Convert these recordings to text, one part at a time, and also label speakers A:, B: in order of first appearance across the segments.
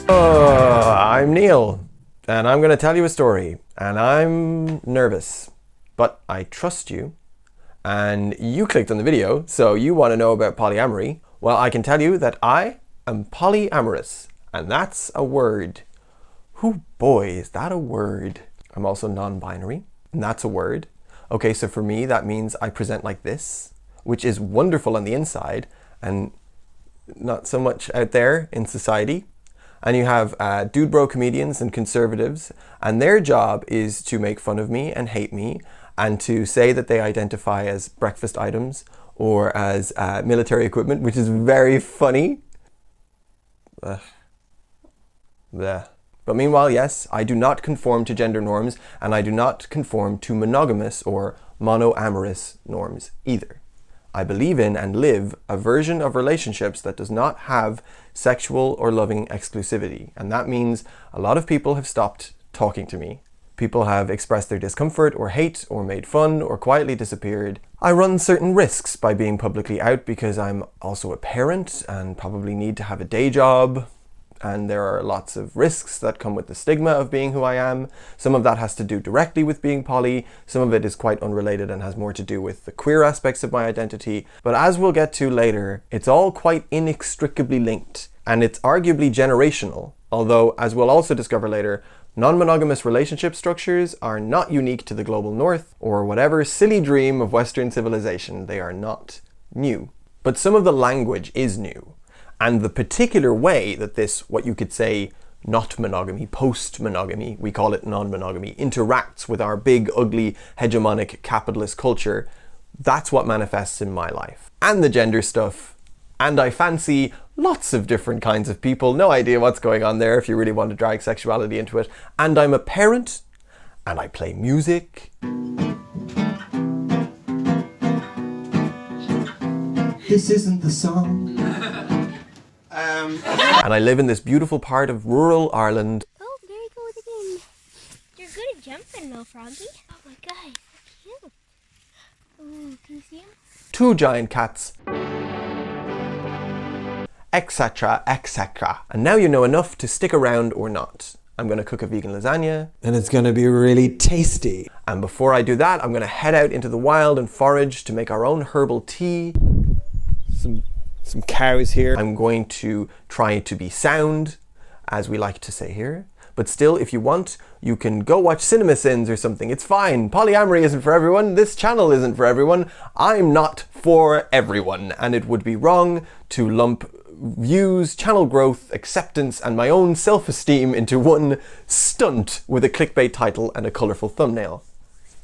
A: I'm Neil, and I'm going to tell you a story, and I'm nervous, but I trust you, and you clicked on the video, so you want to know about polyamory. Well, I can tell you that I am polyamorous, and that's a word. Whoo boy, is that a word. I'm also non-binary, and that's a word. Okay, so for me, that means I present like this, which is wonderful on the inside, and not so much out there in society. And you have dude bro comedians and conservatives, and their job is to make fun of me and hate me and to say that they identify as breakfast items or as military equipment, which is very funny. Bleh. But meanwhile, yes, I do not conform to gender norms, and I do not conform to monogamous or monoamorous norms either. I believe in and live a version of relationships that does not have sexual or loving exclusivity. And that means a lot of people have stopped talking to me. People have expressed their discomfort or hate or made fun or quietly disappeared. I run certain risks by being publicly out because I'm also a parent and probably need to have a day job. And there are lots of risks that come with the stigma of being who I am. Some of that has to do directly with being poly. Some of it is quite unrelated and has more to do with the queer aspects of my identity. But as we'll get to later, it's all quite inextricably linked. And it's arguably generational. Although, as we'll also discover later, non-monogamous relationship structures are not unique to the global north or whatever silly dream of Western civilization. They are not new. But some of the language is new. And the particular way that this, what you could say, not monogamy, post-monogamy, we call it non-monogamy, interacts with our big, ugly, hegemonic capitalist culture, that's what manifests in my life. And the gender stuff. And I fancy lots of different kinds of people. No idea what's going on there if you really want to drag sexuality into it. And I'm a parent, and I play music.
B: This isn't the song.
A: And I live in this beautiful part of rural Ireland.
C: Oh, there he goes again. You're good at jumping, little froggy. Oh my god, he's so cute. Oh, can you see him?
A: 2 giant cats. Etc, etc. And now you know enough to stick around or not. I'm going to cook a vegan lasagna.
B: And it's going to be really tasty.
A: And before I do that, I'm going to head out into the wild and forage to make our own herbal tea. Some cows here. I'm going to try to be sound, as we like to say here. But still, if you want, you can go watch CinemaSins or something. It's fine. Polyamory isn't for everyone. This channel isn't for everyone. I'm not for everyone. And it would be wrong to lump views, channel growth, acceptance, and my own self-esteem into one stunt with a clickbait title and a colourful thumbnail.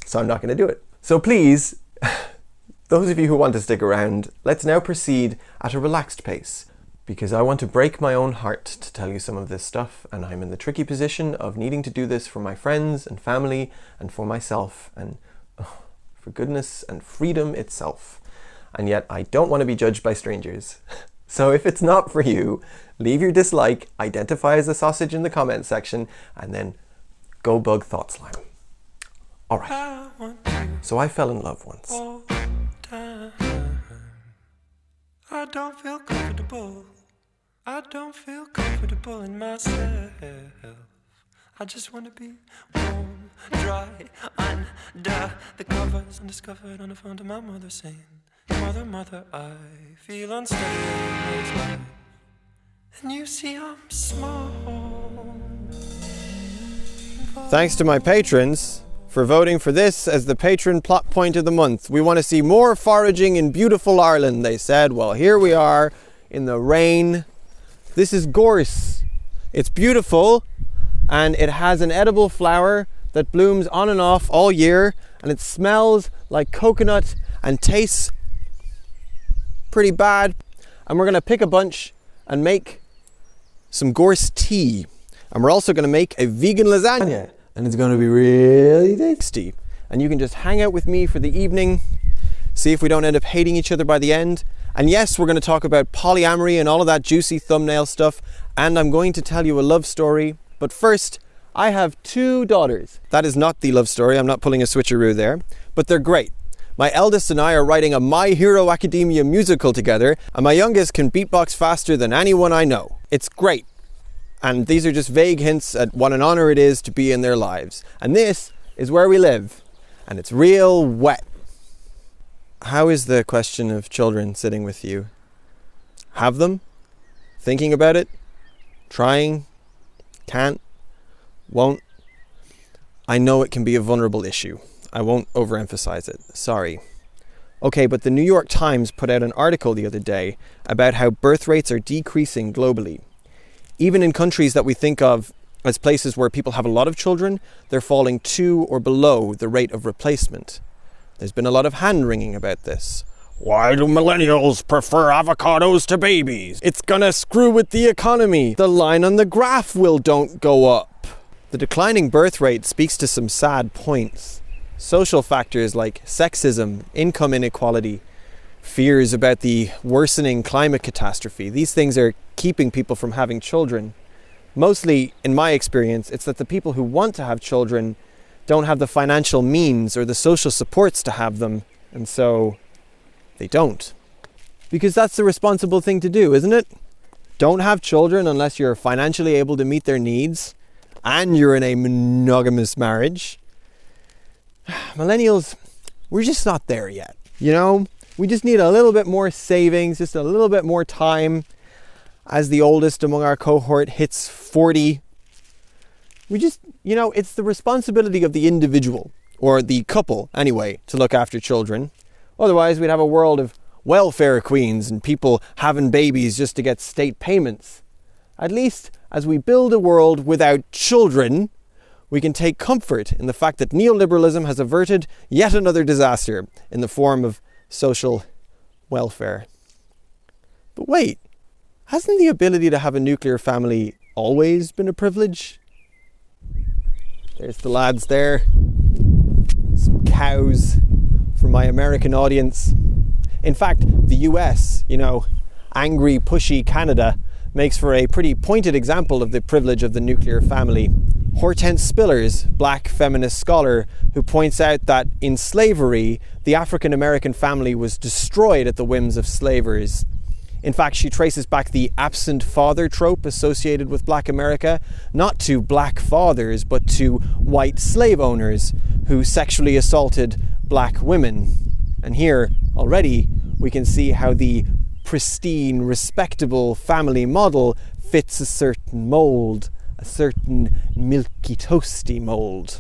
A: So I'm not going to do it. So please, those of you who want to stick around, let's now proceed at a relaxed pace, because I want to break my own heart to tell you some of this stuff, and I'm in the tricky position of needing to do this for my friends and family and for myself and for goodness and freedom itself. And yet I don't want to be judged by strangers. So if it's not for you, leave your dislike, identify as a sausage in the comment section, and then go bug Thought Slime. Alright, so I fell in love once.
D: I don't feel comfortable. I don't feel comfortable in myself. I just want to be warm, dry, under the covers, undiscovered on the phone to my mother saying, Mother, mother, I feel unsteady in this life. And you see I'm small.
A: Thanks to my patrons for voting for this as the patron plot point of the month. We want to see more foraging in beautiful Ireland, they said. Well, here we are in the rain. This is gorse. It's beautiful, and it has an edible flower that blooms on and off all year, and it smells like coconut and tastes pretty bad. And we're going to pick a bunch and make some gorse tea. And we're also going to make a vegan lasagna.
B: And it's going to be really tasty.
A: And you can just hang out with me for the evening, see if we don't end up hating each other by the end. And yes, we're going to talk about polyamory and all of that juicy thumbnail stuff. And I'm going to tell you a love story. But first, I have 2 daughters. That is not the love story. I'm not pulling a switcheroo there. But they're great. My eldest and I are writing a My Hero Academia musical together. And my youngest can beatbox faster than anyone I know. It's great. And these are just vague hints at what an honor it is to be in their lives. And this is where we live. And it's real wet. How is the question of children sitting with you? Have them? Thinking about it? Trying? Can't? Won't? I know it can be a vulnerable issue. I won't overemphasize it. Sorry. Okay, but the New York Times put out an article the other day about how birth rates are decreasing globally. Even in countries that we think of as places where people have a lot of children, they're falling to or below the rate of replacement. There's been a lot of hand-wringing about this. Why do millennials prefer avocados to babies? It's gonna screw with the economy. The line on the graph don't go up. The declining birth rate speaks to some sad points. Social factors like sexism, income inequality, fears about the worsening climate catastrophe. These things are keeping people from having children. Mostly, in my experience, it's that the people who want to have children don't have the financial means or the social supports to have them, and so they don't. Because that's the responsible thing to do, isn't it? Don't have children unless you're financially able to meet their needs and you're in a monogamous marriage. Millennials, we're just not there yet. You know, we just need a little bit more savings, just a little bit more time. As the oldest among our cohort hits 40, we just, you know, it's the responsibility of the individual, or the couple anyway, to look after children. Otherwise, we'd have a world of welfare queens and people having babies just to get state payments. At least, as we build a world without children, we can take comfort in the fact that neoliberalism has averted yet another disaster in the form of social welfare. But wait, hasn't the ability to have a nuclear family always been a privilege? There's the lads there. Some cows for my American audience. In fact, the US, you know, angry, pushy Canada, makes for a pretty pointed example of the privilege of the nuclear family. Hortense Spillers, black feminist scholar, who points out that in slavery, the African American family was destroyed at the whims of slavers. In fact, she traces back the absent father trope associated with Black America, not to black fathers, but to white slave owners who sexually assaulted black women. And here, already, we can see how the pristine, respectable family model fits a certain mold, a certain milky toasty mold.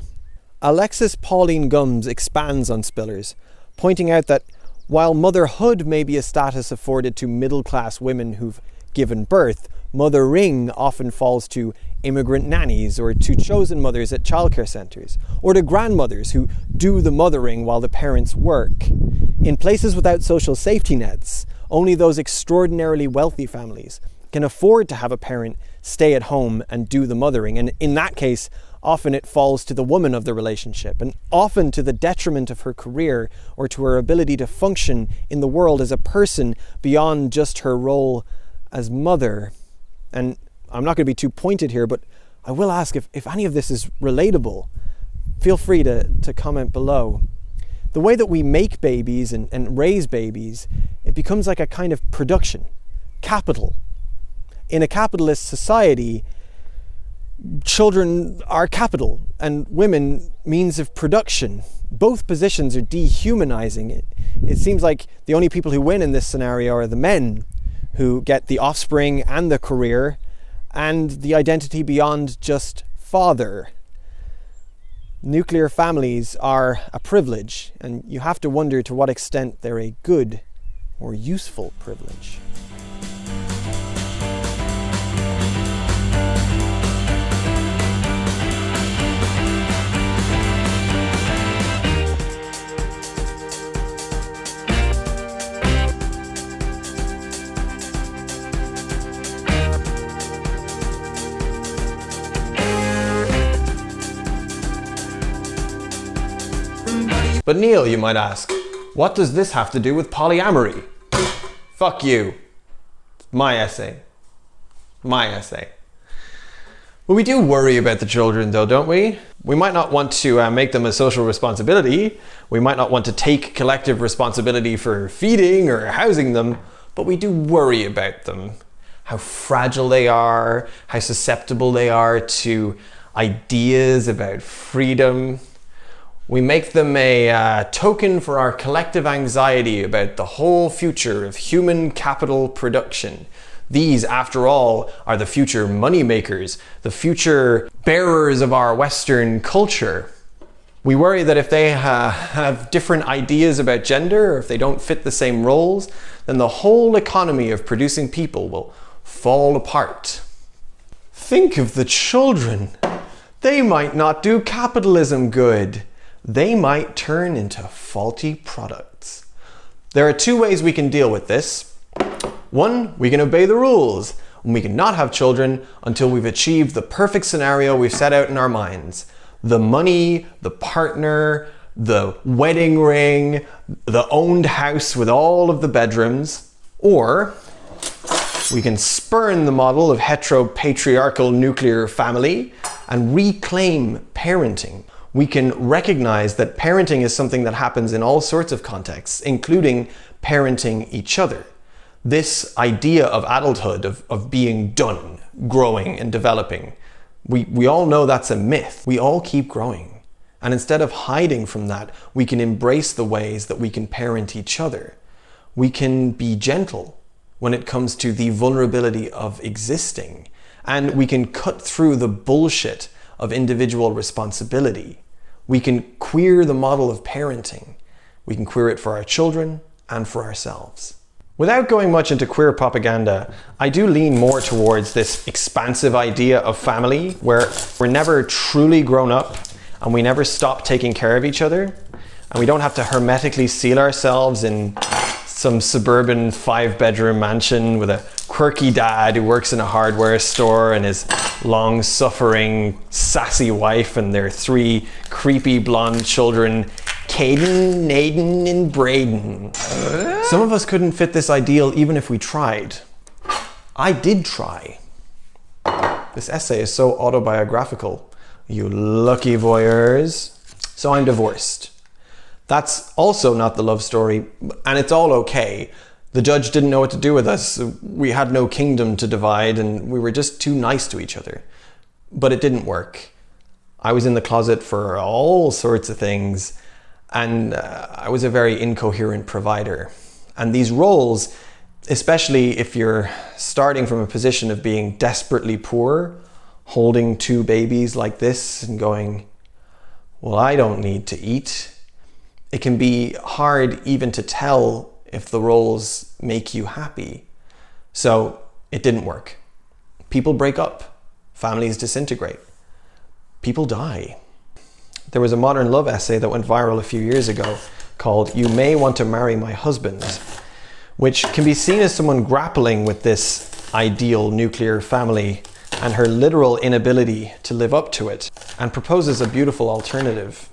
A: Alexis Pauline Gumbs expands on Spillers, pointing out that while motherhood may be a status afforded to middle-class women who've given birth, mothering often falls to immigrant nannies or to chosen mothers at childcare centres, or to grandmothers who do the mothering while the parents work. In places without social safety nets, only those extraordinarily wealthy families can afford to have a parent stay at home and do the mothering, and in that case, often it falls to the woman of the relationship, and often to the detriment of her career or to her ability to function in the world as a person beyond just her role as mother. And I'm not going to be too pointed here, but I will ask if any of this is relatable. Feel free to comment below. The way that we make babies and raise babies, it becomes like a kind of production, capital. In a capitalist society, children are capital and women means of production. Both positions are dehumanizing. It seems like the only people who win in this scenario are the men, who get the offspring and the career and the identity beyond just father. Nuclear families are a privilege, and you have to wonder to what extent they're a good or useful privilege. But Neil, you might ask, what does this have to do with polyamory? Fuck you. My essay. My essay. But we do worry about the children though, don't we? We might not want to make them a social responsibility. We might not want to take collective responsibility for feeding or housing them, but we do worry about them. how fragile they are, how susceptible they are to ideas about freedom. We make them a token for our collective anxiety about the whole future of human capital production. These, after all, are the future money makers, the future bearers of our Western culture. We worry that if they have different ideas about gender, or if they don't fit the same roles, then the whole economy of producing people will fall apart. Think of the children. They might not do capitalism good. They might turn into faulty products. There are two ways we can deal with this. One, we can obey the rules, and we cannot have children until we've achieved the perfect scenario we've set out in our minds. The money, the partner, the wedding ring, the owned house with all of the bedrooms. Or we can spurn the model of heteropatriarchal nuclear family and reclaim parenting. We can recognize that parenting is something that happens in all sorts of contexts, including parenting each other. This idea of adulthood, of being done, growing and developing, we all know that's a myth. We all keep growing. And instead of hiding from that, we can embrace the ways that we can parent each other. We can be gentle when it comes to the vulnerability of existing. And we can cut through the bullshit of individual responsibility. We can queer the model of parenting. We can queer it for our children and for ourselves. Without going much into queer propaganda, I do lean more towards this expansive idea of family where we're never truly grown up and we never stop taking care of each other, and we don't have to hermetically seal ourselves in some suburban 5-bedroom mansion with a quirky dad who works in a hardware store and his long-suffering, sassy wife and their 3 creepy blonde children, Caden, Naden, and Braden. Some of us couldn't fit this ideal even if we tried. I did try. This essay is so autobiographical. You lucky voyeurs. So I'm divorced. That's also not the love story, and it's all okay. The judge didn't know what to do with us. We had no kingdom to divide, and we were just too nice to each other. But it didn't work. I was in the closet for all sorts of things, and I was a very incoherent provider. And these roles, especially if you're starting from a position of being desperately poor, holding 2 babies like this and going, well, I don't need to eat. It can be hard even to tell if the roles make you happy. So it didn't work. People break up. Families disintegrate. People die. There was a modern love essay that went viral a few years ago called "You May Want to Marry My Husband," which can be seen as someone grappling with this ideal nuclear family and her literal inability to live up to it, and proposes a beautiful alternative.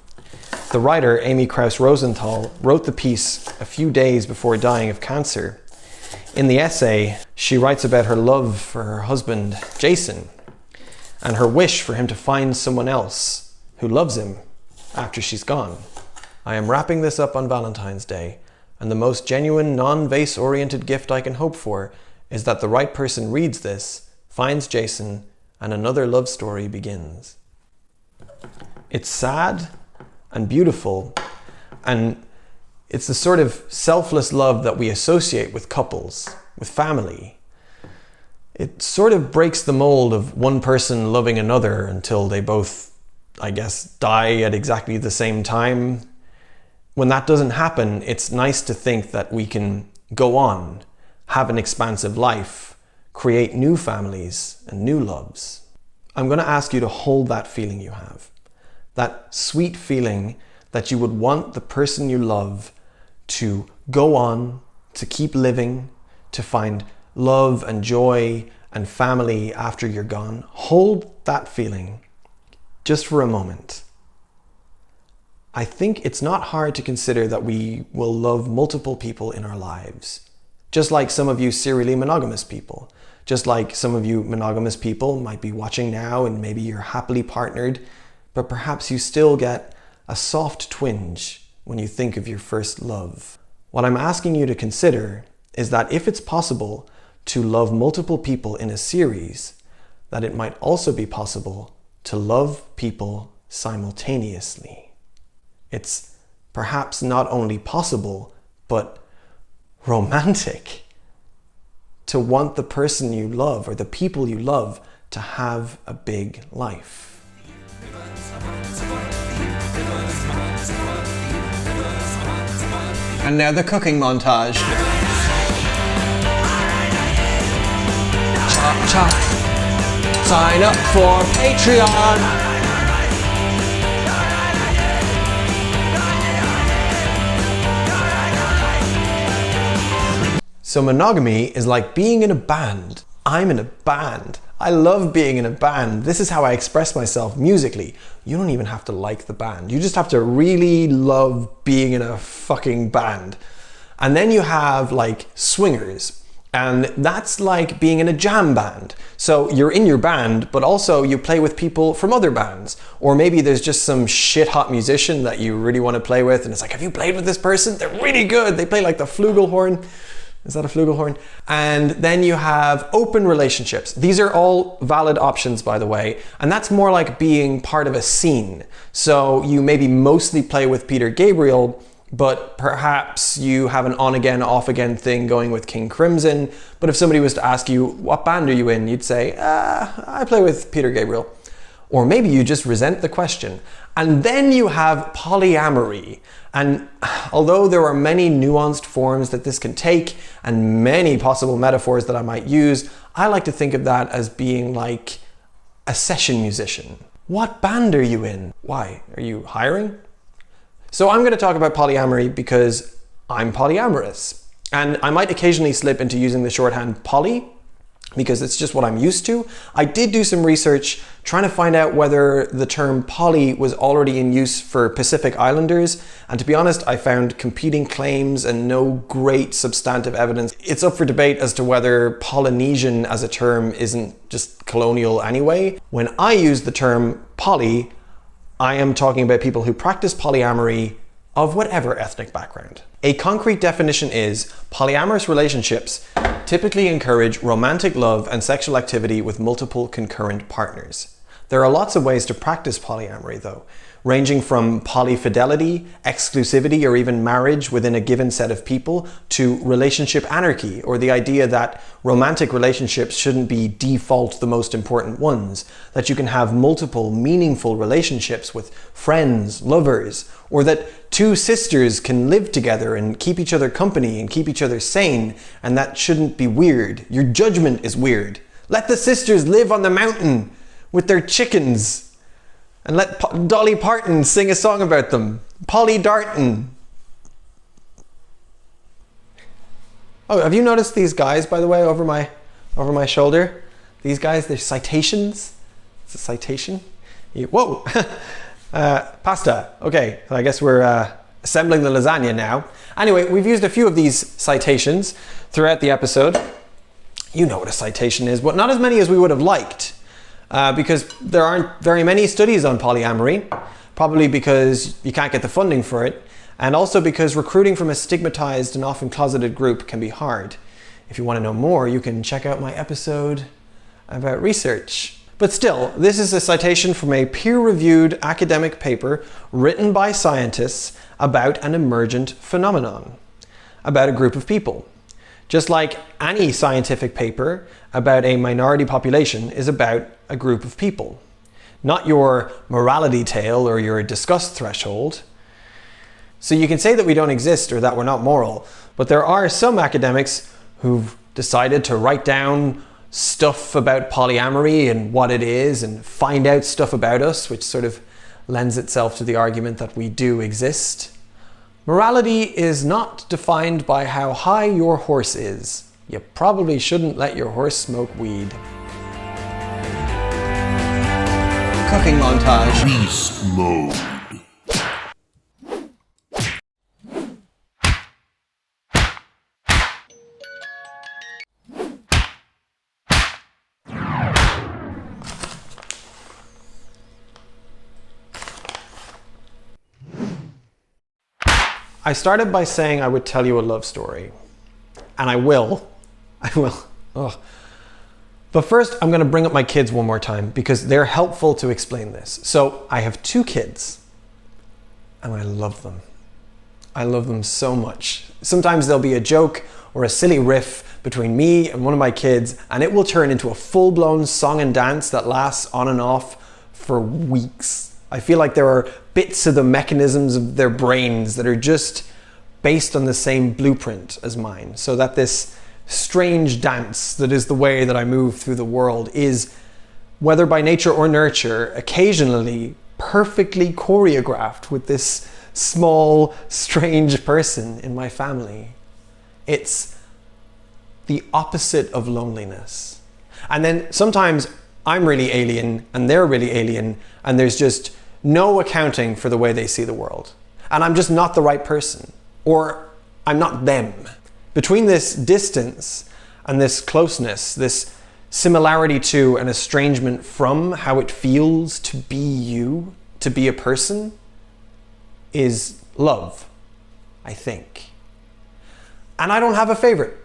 A: The writer, Amy Krauss Rosenthal, wrote the piece a few days before dying of cancer. In the essay, she writes about her love for her husband, Jason, and her wish for him to find someone else who loves him after she's gone. I am wrapping this up on Valentine's Day, and the most genuine, non-vase-oriented gift I can hope for is that the right person reads this, finds Jason, and another love story begins. It's sad and beautiful, and it's the sort of selfless love that we associate with couples, with family. It sort of breaks the mold of one person loving another until they both, I guess, die at exactly the same time. When that doesn't happen, it's nice to think that we can go on, have an expansive life, create new families and new loves. I'm going to ask you to hold that feeling you have. That sweet feeling that you would want the person you love to go on, to keep living, to find love and joy and family after you're gone. Hold that feeling just for a moment. I think it's not hard to consider that we will love multiple people in our lives. Just like some of you serially monogamous people. Just like some of you monogamous people might be watching now and maybe you're happily partnered, but perhaps you still get a soft twinge when you think of your first love. What I'm asking you to consider is that if it's possible to love multiple people in a series, that it might also be possible to love people simultaneously. It's perhaps not only possible, but romantic to want the person you love or the people you love to have a big life.
B: And now the cooking montage. Chop chop. Sign up for Patreon.
A: So monogamy is like being in a band. I'm in a band. I love being in a band. This is how I express myself musically. You don't even have to like the band. You just have to really love being in a fucking band. And then you have like swingers. And that's like being in a jam band. So you're in your band, but also you play with people from other bands. Or maybe there's just some shit hot musician that you really want to play with. And it's like, have you played with this person? They're really good. They play like the flugelhorn. Is that a flugelhorn? And then you have open relationships. These are all valid options, by the way. And that's more like being part of a scene. So you maybe mostly play with Peter Gabriel, but perhaps you have an on-again, off-again thing going with King Crimson. But if somebody was to ask you, what band are you in? You'd say, I play with Peter Gabriel. Or maybe you just resent the question. And then you have polyamory. And although there are many nuanced forms that this can take and many possible metaphors that I might use, I like to think of that as being like a session musician. What band are you in? Why? Are you hiring? So I'm going to talk about polyamory because I'm polyamorous. And I might occasionally slip into using the shorthand poly because it's just what I'm used to. I did do some research trying to find out whether the term poly was already in use for Pacific Islanders. And to be honest, I found competing claims and no great substantive evidence. It's up for debate as to whether Polynesian as a term isn't just colonial anyway. When I use the term poly, I am talking about people who practice polyamory of whatever ethnic background. A concrete definition is polyamorous relationships typically encourage romantic love and sexual activity with multiple concurrent partners. There are lots of ways to practice polyamory though, ranging from polyfidelity, exclusivity, or even marriage within a given set of people to relationship anarchy, or the idea that romantic relationships shouldn't be default the most important ones, that you can have multiple meaningful relationships with friends, lovers, or that two sisters can live together and keep each other company and keep each other sane, and that shouldn't be weird. Your judgment is weird. Let the sisters live on the mountain with their chickens. And let Dolly Parton sing a song about them. Polly Darton. Oh, have you noticed these guys, by the way, over my shoulder? These guys, they're citations. It's a citation. Whoa! Pasta. Okay, so I guess we're assembling the lasagna now. Anyway, we've used a few of these citations throughout the episode. You know what a citation is, but not as many as we would have liked. Because there aren't very many studies on polyamory, probably because you can't get the funding for it, and also because recruiting from a stigmatized and often closeted group can be hard. If you want to know more, you can check out my episode about research. But still, this is a citation from a peer-reviewed academic paper written by scientists about an emergent phenomenon, about a group of people. Just like any scientific paper about a minority population is about a group of people, not your morality tale or your disgust threshold. So you can say that we don't exist or that we're not moral, but there are some academics who've decided to write down stuff about polyamory and what it is and find out stuff about us, which sort of lends itself to the argument that we do exist. Morality is not defined by how high your horse is. You probably shouldn't let your horse smoke weed.
B: Cooking montage.
E: Beast mode.
A: I started by saying I would tell you a love story. And I will.
E: Ugh. But first, I'm going to bring up my kids one more time because they're helpful to explain this. So I have 2 kids and I love them. I love them so much. Sometimes there'll be a joke or a silly riff between me and one of my kids and it will turn into a full-blown song and dance that lasts on and off for weeks. I feel like there are bits of the mechanisms of their brains that are just based on the same blueprint as mine, so that this strange dance that is the way that I move through the world is, whether by nature or nurture, occasionally perfectly choreographed with this small, strange person in my family. It's the opposite of loneliness. And then sometimes I'm really alien and they're really alien and there's just no accounting for the way they see the world. And I'm just not the right person, or I'm not them. Between this distance and this closeness, this similarity to and estrangement from how it feels to be you, to be a person, is love, I think. And I don't have a favorite.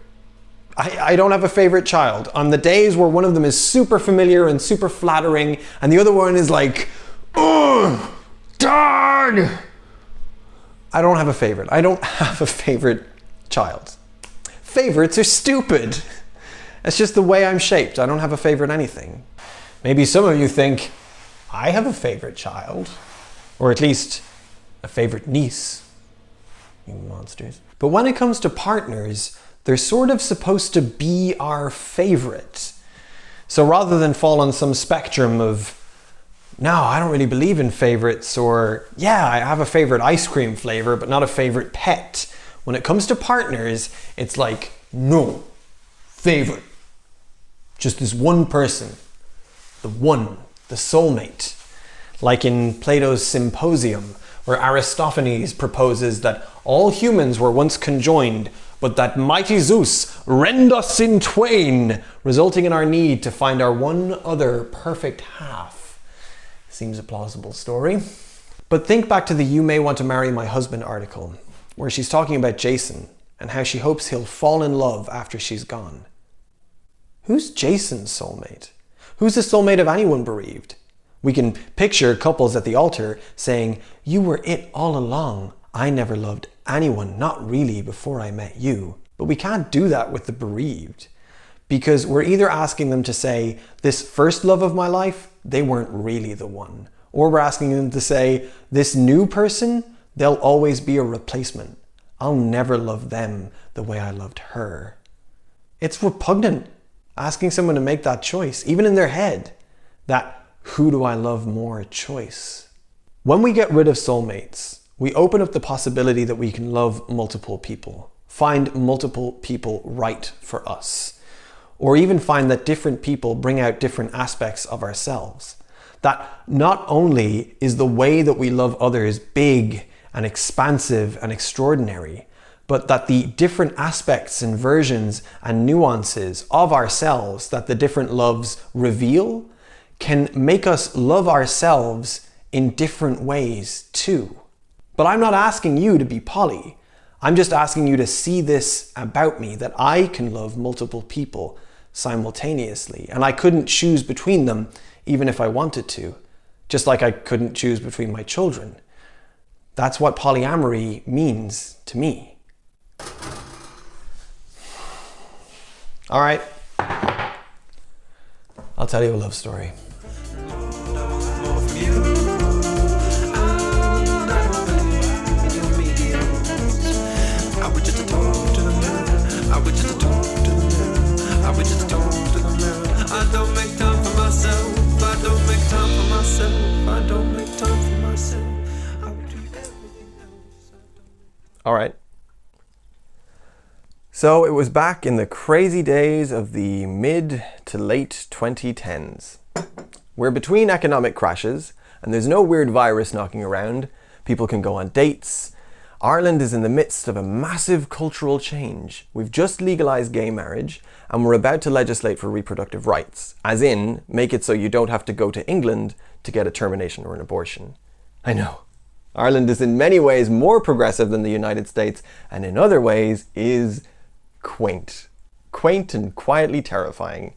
E: I don't have a favorite child. On the days where one of them is super familiar and super flattering and the other one is like, ugh, Dad! I don't have a favorite. I don't have a favorite child. Favorites are stupid. It's just the way I'm shaped. I don't have a favorite anything. Maybe some of you think, I have a favorite child. Or at least a favorite niece. You monsters. But when it comes to partners, they're sort of supposed to be our favorite. So rather than fall on some spectrum of, no, I don't really believe in favorites, or yeah, I have a favorite ice cream flavor, but not a favorite pet. When it comes to partners, it's like, no, favorite. Just this one person, the one, the soulmate. Like in Plato's Symposium, where Aristophanes proposes that all humans were once conjoined, but that mighty Zeus rend us in twain, resulting in our need to find our one other perfect half. Seems a plausible story. But think back to the You May Want to Marry My Husband article, where she's talking about Jason and how she hopes he'll fall in love after she's gone. Who's Jason's soulmate? Who's the soulmate of anyone bereaved? We can picture couples at the altar saying, you were it all along. I never loved anyone, not really, before I met you. But we can't do that with the bereaved, because we're either asking them to say, this first love of my life, they weren't really the one. Or we're asking them to say, this new person, they'll always be a replacement. I'll never love them the way I loved her. It's repugnant asking someone to make that choice, even in their head, that who do I love more choice. When we get rid of soulmates, we open up the possibility that we can love multiple people, find multiple people right for us, or even find that different people bring out different aspects of ourselves. That not only is the way that we love others big and expansive and extraordinary, but that the different aspects and versions and nuances of ourselves that the different loves reveal can make us love ourselves in different ways too. But I'm not asking you to be poly. I'm just asking you to see this about me, that I can love multiple people simultaneously, and I couldn't choose between them even if I wanted to, just like I couldn't choose between my children. That's what polyamory means to me. All right, I'll tell you a love story.
D: I don't make time for myself. I don't make time for myself. I don't make time for myself. I would do everything else.
A: All right. So it was back in the crazy days of the mid to late 2010s. We're between economic crashes, and there's no weird virus knocking around. People can go on dates. Ireland is in the midst of a massive cultural change. We've just legalized gay marriage, and we're about to legislate for reproductive rights, as in, make it so you don't have to go to England to get a termination or an abortion. I know. Ireland is in many ways more progressive than the United States, and in other ways is quaint. quaint and quietly terrifying,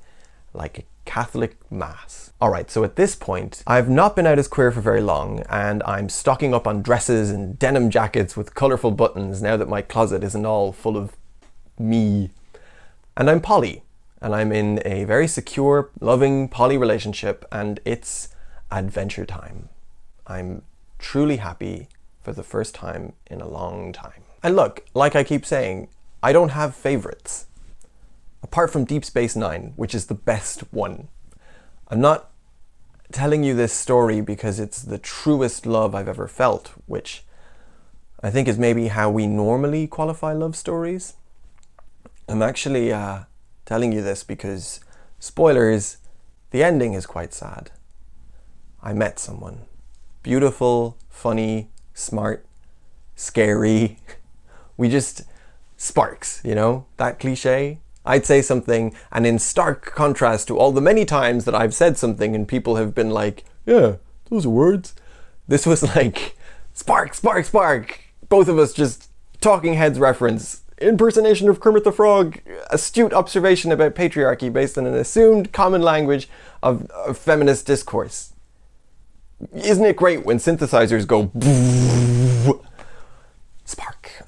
A: like a Catholic mass. Alright, so at this point, I've not been out as queer for very long, and I'm stocking up on dresses and denim jackets with colourful buttons now that my closet isn't all full of me. And I'm poly, and I'm in a very secure, loving poly relationship, and it's adventure time. I'm truly happy for the first time in a long time. And look, like I keep saying, I don't have favourites. Apart from Deep Space Nine, which is the best one. I'm not telling you this story because it's the truest love I've ever felt, which I think is maybe how we normally qualify love stories. I'm actually telling you this because, spoilers, the ending is quite sad. I met someone. Beautiful, funny, smart, scary. We just sparks, you know, that cliche. I'd say something, and in stark contrast to all the many times that I've said something and people have been like, yeah, those are words. This was like, spark, spark, spark. Both of us just talking heads reference. Impersonation of Kermit the Frog. Astute observation about patriarchy based on an assumed common language of feminist discourse. Isn't it great when synthesizers go spark?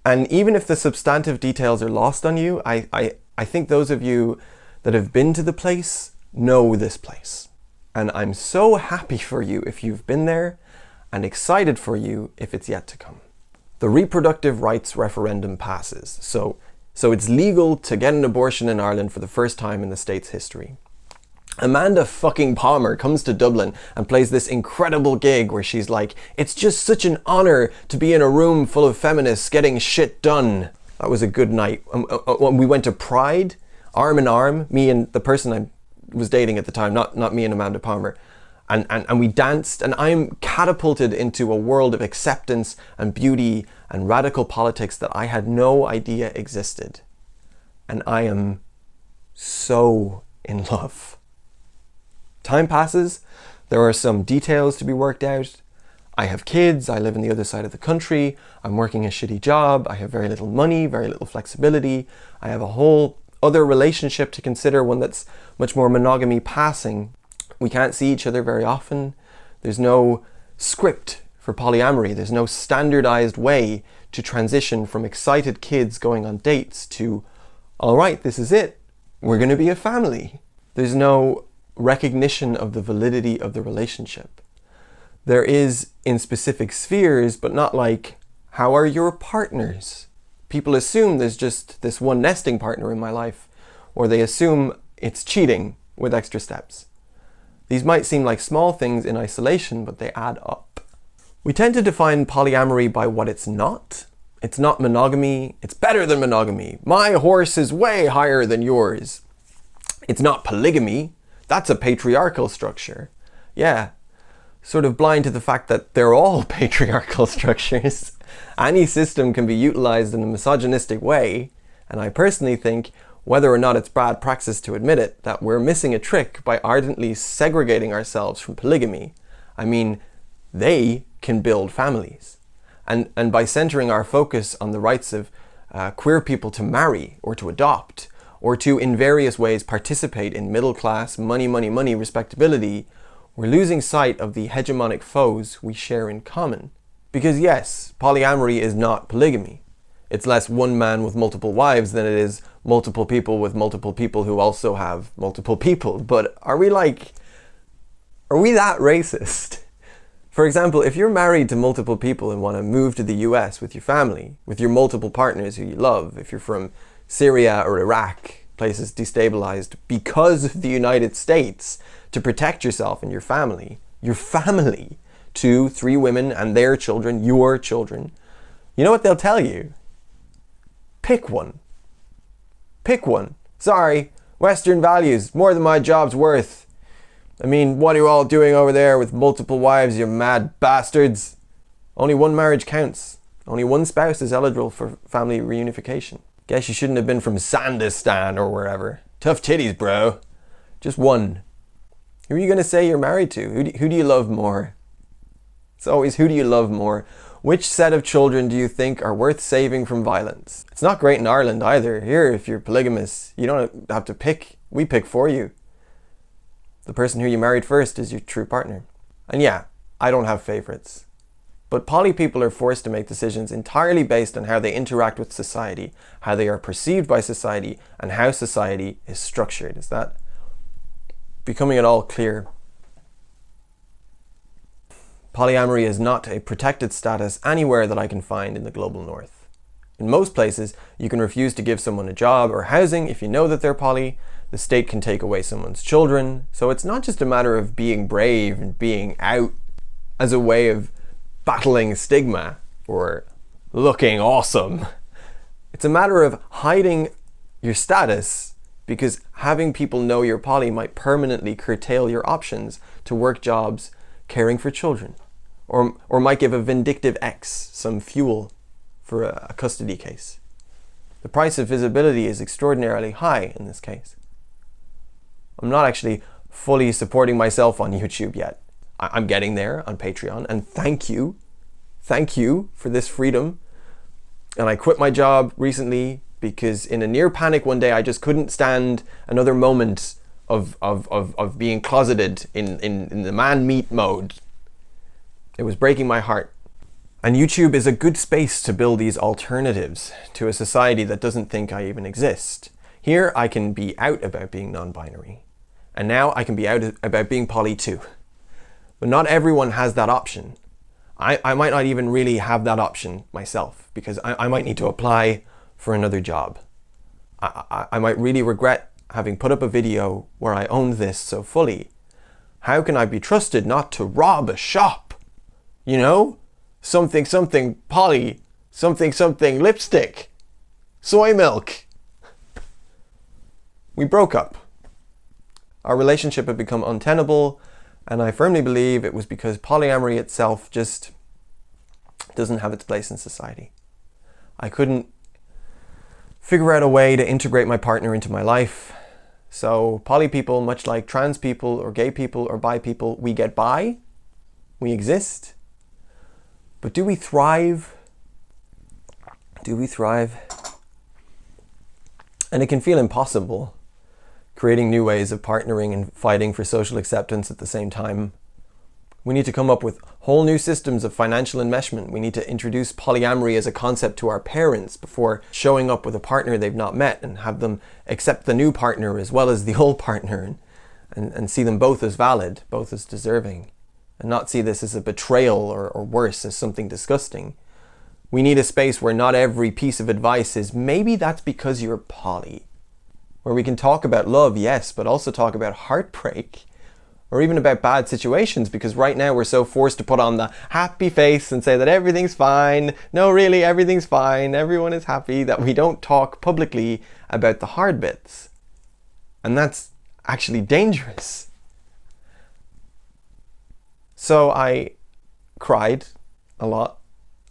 A: And even if the substantive details are lost on you, I think those of you that have been to the place know this place. And I'm so happy for you if you've been there, and excited for you if it's yet to come. The reproductive rights referendum passes, so it's legal to get an abortion in Ireland for the first time in the state's history. Amanda fucking Palmer comes to Dublin and plays this incredible gig where she's like, it's just such an honour to be in a room full of feminists getting shit done. That was a good night. We went to Pride, arm in arm, me and the person I was dating at the time, not me and Amanda Palmer. And we danced, and I'm catapulted into a world of acceptance and beauty and radical politics that I had no idea existed. And I am so in love. Time passes, there are some details to be worked out. I have kids, I live on the other side of the country, I'm working a shitty job, I have very little money, very little flexibility, I have a whole other relationship to consider, one that's much more monogamy passing. We can't see each other very often. There's no script for polyamory, there's no standardized way to transition from excited kids going on dates to, all right, this is it, we're going to be a family. There's no recognition of the validity of the relationship. There is in specific spheres, but not like, how are your partners? People assume there's just this one nesting partner in my life, or they assume it's cheating with extra steps. These might seem like small things in isolation, but they add up. We tend to define polyamory by what it's not. It's not monogamy, it's better than monogamy. My horse is way higher than yours. It's not polygamy. That's a patriarchal structure. Yeah, sort of blind to the fact that they're all patriarchal structures. Any system can be utilized in a misogynistic way, and I personally think, whether or not it's bad praxis to admit it, that we're missing a trick by ardently segregating ourselves from polygamy. I mean, they can build families. And by centering our focus on the rights of queer people to marry or to adopt, or to in various ways participate in middle class, money, respectability, we're losing sight of the hegemonic foes we share in common. Because yes, polyamory is not polygamy. It's less one man with multiple wives than it is multiple people with multiple people who also have multiple people. But are we that racist? For example, if you're married to multiple people and want to move to the US with your family, with your multiple partners who you love, if you're from Syria or Iraq, places destabilized because of the United States, to protect yourself and your family, 2, 3 women and their children, your children, you know what they'll tell you? Pick one. Pick one. Sorry, Western values, more than my job's worth. I mean, what are you all doing over there with multiple wives, you mad bastards? Only one marriage counts. Only one spouse is eligible for family reunification. Guess you shouldn't have been from Sandistan or wherever. Tough titties, bro. Just one. Who are you going to say you're married to? Who do you love more? It's always, who do you love more? Which set of children do you think are worth saving from violence? It's not great in Ireland either. Here, if you're polygamous, you don't have to pick. We pick for you. The person who you married first is your true partner. And yeah, I don't have favorites. But poly people are forced to make decisions entirely based on how they interact with society, how they are perceived by society, and how society is structured. Is that becoming at all clear? Polyamory is not a protected status anywhere that I can find in the global north. In most places, you can refuse to give someone a job or housing if you know that they're poly. The state can take away someone's children. So it's not just a matter of being brave and being out as a way of battling stigma or looking awesome. It's a matter of hiding your status because having people know you're poly might permanently curtail your options to work jobs caring for children. Or might give a vindictive ex some fuel for a custody case. The price of visibility is extraordinarily high in this case. I'm not actually fully supporting myself on YouTube yet. I'm getting there on Patreon, and thank you for this freedom. And I quit my job recently because in a near panic one day I just couldn't stand another moment of being closeted in the man-meat mode. It was breaking my heart. And YouTube is a good space to build these alternatives to a society that doesn't think I even exist. Here I can be out about being non-binary. And now I can be out about being poly too. But not everyone has that option. I might not even really have that option myself because I might need to apply for another job. I might really regret having put up a video where I owned this so fully. How can I be trusted not to rob a shop? You know? Something poly, something lipstick, soy milk. We broke up. Our relationship had become untenable, and I firmly believe it was because polyamory itself just doesn't have its place in society. I couldn't figure out a way to integrate my partner into my life. So poly people, much like trans people or gay people or bi people, we get by, we exist. But do we thrive? Do we thrive? And it can feel impossible, creating new ways of partnering and fighting for social acceptance at the same time. We need to come up with whole new systems of financial enmeshment. We need to introduce polyamory as a concept to our parents before showing up with a partner they've not met and have them accept the new partner as well as the old partner and see them both as valid, both as deserving, and not see this as a betrayal or worse, as something disgusting. We need a space where not every piece of advice is maybe that's because you're poly. Where we can talk about love, yes, but also talk about heartbreak or even about bad situations, because right now we're so forced to put on the happy face and say that everything's fine. No, really, everything's fine. Everyone is happy, that we don't talk publicly about the hard bits. And that's actually dangerous. So I cried a lot.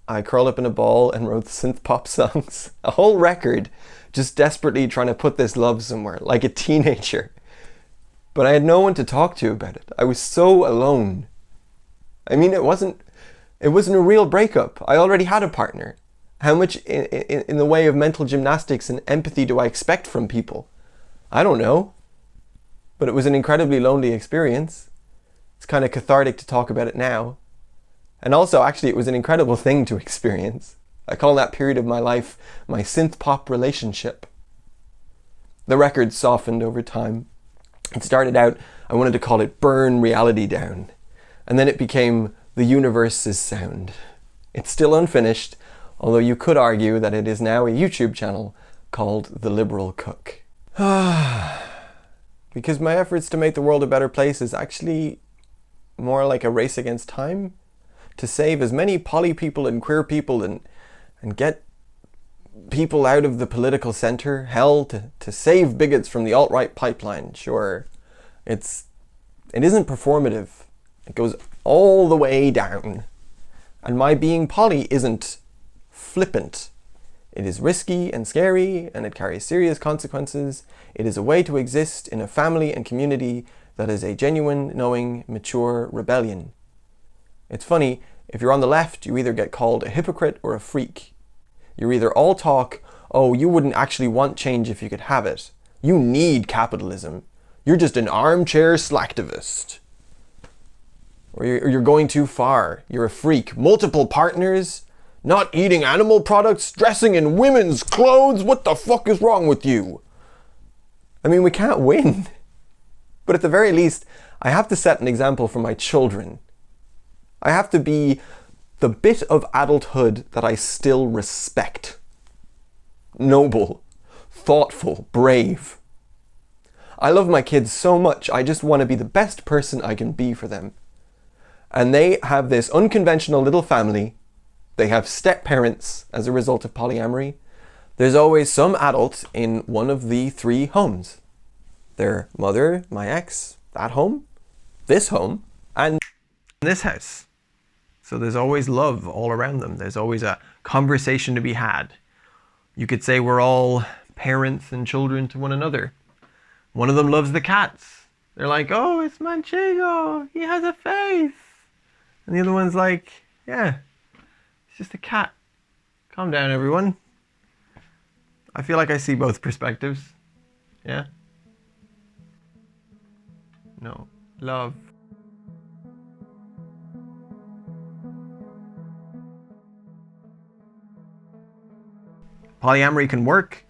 A: I curled up in a ball and wrote synth pop songs. A whole record, just desperately trying to put this love somewhere, like a teenager. But I had no one to talk to about it. I was so alone. I mean, it wasn't a real breakup. I already had a partner. How much in the way of mental gymnastics and empathy do I expect from people? I don't know. But it was an incredibly lonely experience. It's kind of cathartic to talk about it now. And also, actually, it was an incredible thing to experience. I call that period of my life my synth pop relationship. The record softened over time. It started out, I wanted to call it Burn Reality Down. And then it became The Universe's Sound. It's still unfinished, although you could argue that it is now a YouTube channel called The Liberal Cook. Because my efforts to make the world a better place is actually more like a race against time. To save as many poly people and queer people and get people out of the political center, hell, to save bigots from the alt-right pipeline. Sure, it isn't performative. It goes all the way down. And my being poly isn't flippant. It is risky and scary, and it carries serious consequences. It is a way to exist in a family and community that is a genuine, knowing, mature rebellion. It's funny, If you're on the left, you either get called a hypocrite or a freak. You're either all talk, oh, you wouldn't actually want change if you could have it. You need capitalism. You're just an armchair slacktivist. Or you're going too far. You're a freak. Multiple partners, not eating animal products, dressing in women's clothes. What the fuck is wrong with you? I mean, we can't win. But at the very least, I have to set an example for my children. I have to be the bit of adulthood that I still respect. Noble, thoughtful, brave. I love my kids so much, I just want to be the best person I can be for them. And they have this unconventional little family. They have step-parents as a result of polyamory. There's always some adult in one of the 3 homes. Their mother, my ex, that home, this home, and this house. So there's always love all around them. There's always a conversation to be had. You could say we're all parents and children to one another. One of them loves the cats. They're like, oh, it's Manchego. He has a face. And the other one's like, yeah, it's just a cat. Calm down, everyone. I feel like I see both perspectives. Yeah? No. Love. Polyamory can work,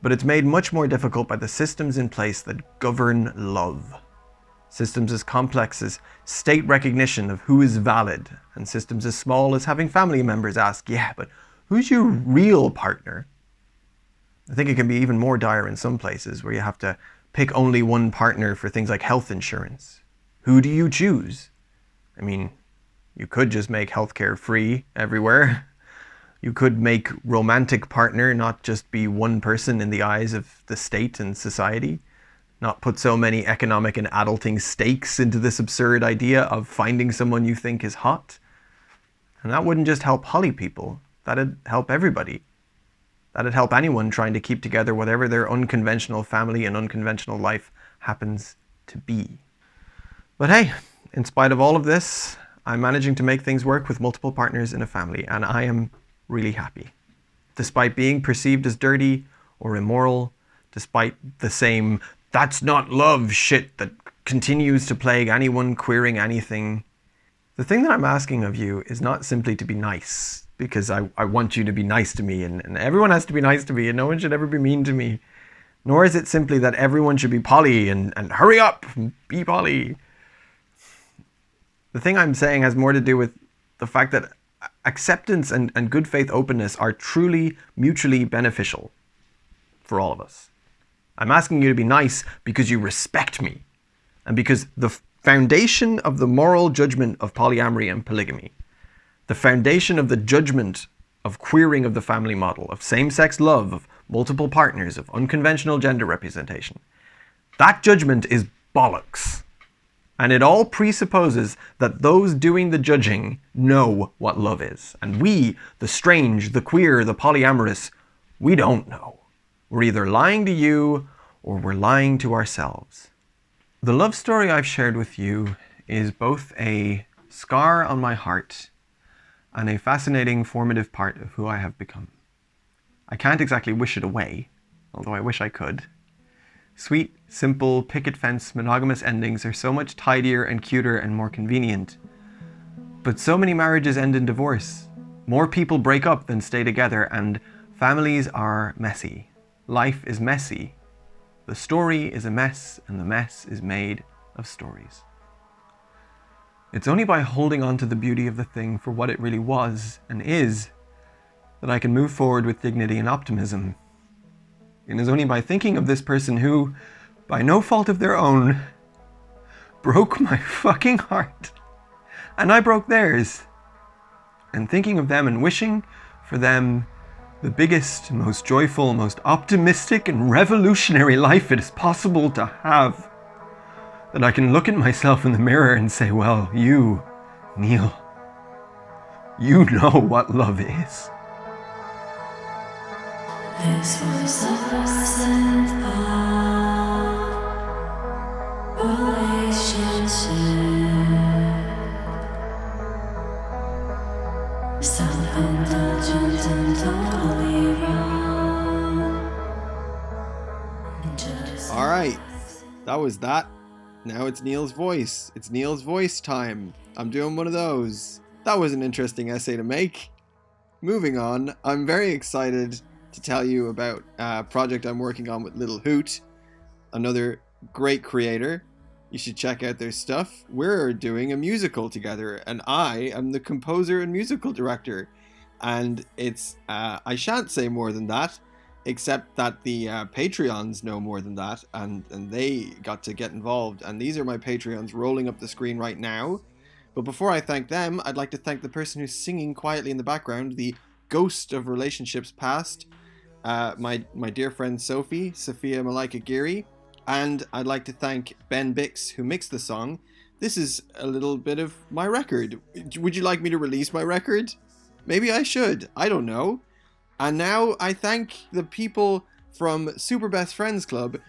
A: but it's made much more difficult by the systems in place that govern love. Systems as complex as state recognition of who is valid, and systems as small as having family members ask, yeah, but who's your real partner? I think it can be even more dire in some places where you have to pick only one partner for things like health insurance. Who do you choose? I mean, you could just make healthcare free everywhere. You could make romantic partner not just be one person in the eyes of the state and society. Not put so many economic and adulting stakes into this absurd idea of finding someone you think is hot. And that wouldn't just help poly people. That'd help everybody. That'd help anyone trying to keep together whatever their unconventional family and unconventional life happens to be. But hey, in spite of all of this, I'm managing to make things work with multiple partners in a family, and I am really happy. Despite being perceived as dirty or immoral, despite the same "that's not love" shit that continues to plague anyone queering anything, the thing that I'm asking of you is not simply to be nice, because I want you to be nice to me, and everyone has to be nice to me, and no one should ever be mean to me. Nor is it simply that everyone should be poly and hurry up, be poly. The thing I'm saying has more to do with the fact that acceptance and good faith openness are truly mutually beneficial for all of us. I'm asking you to be nice because you respect me, and because the foundation of the moral judgment of polyamory and polygamy, the foundation of the judgment of queering of the family model, of same-sex love, of multiple partners, of unconventional gender representation, that judgment is bollocks. And it all presupposes that those doing the judging know what love is. And we, the strange, the queer, the polyamorous, we don't know. We're either lying to you or we're lying to ourselves. The love story I've shared with you is both a scar on my heart and a fascinating formative part of who I have become. I can't exactly wish it away, although I wish I could. Sweet, simple, picket fence, monogamous endings are so much tidier and cuter and more convenient. But so many marriages end in divorce. More people break up than stay together, and families are messy. Life is messy. The story is a mess, and the mess is made of stories. It's only by holding on to the beauty of the thing for what it really was and is that I can move forward with dignity and optimism. It is only by thinking of this person who, by no fault of their own, broke my fucking heart, and I broke theirs, and thinking of them and wishing for them the biggest, most joyful, most optimistic and revolutionary life it is possible to have, that I can look at myself in the mirror and say, well, you, Neil, you know what love is.
F: This was the percent of relationship.
G: Alright, that was that. Now it's Neil's voice. It's Neil's voice time. I'm doing one of those. That was an interesting essay to make. Moving on, I'm very excited to tell you about a project I'm working on with Little Hoot, another great creator. You should check out their stuff. We're doing a musical together, and I am the composer and musical director. And it's, I shan't say more than that, except that the Patreons know more than that, and they got to get involved. And these are my Patreons rolling up the screen right now. But before I thank them, I'd like to thank the person who's singing quietly in the background, the ghost of relationships past, my dear friend Sophia Malika Geary. And I'd like to thank Ben Bix, who mixed the song. This is a little bit of my record. Would you like me to release my record? Maybe I should. I don't know. And now I thank the people from Super Best Friends Club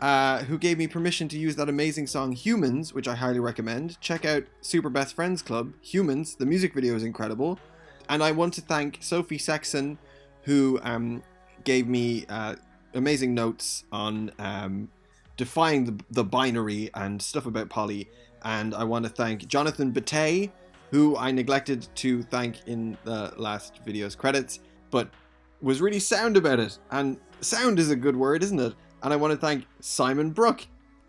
G: who gave me permission to use that amazing song Humans, which I highly recommend. Check out Super Best Friends Club, Humans. The music video is incredible. And I want to thank Sophie Sexton, who gave me amazing notes on defying the binary and stuff about poly. And I want to thank Jonathan Bate, who I neglected to thank in the last video's credits, but was really sound about it. And sound is a good word, isn't it? And I want to thank Simon Brook,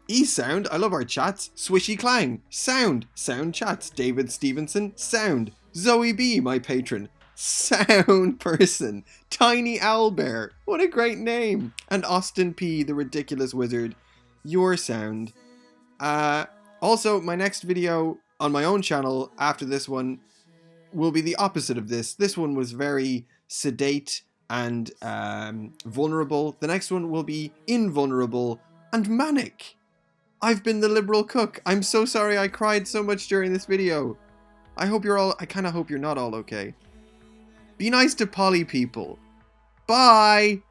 G: eSound, I love our chats, Swishy Clang, Sound Chats, David Stevenson, Sound, Zoe B, my patron, Sound Person, Tiny Owlbear, what a great name, and Austin P, the ridiculous wizard, your sound. Also, my next video on my own channel after this one will be the opposite of this. This one was very sedate and vulnerable. The next one will be invulnerable and manic. I've been the liberal cook. I'm so sorry I cried so much during this video. I kind of hope you're not all okay. Be nice to poly people. Bye!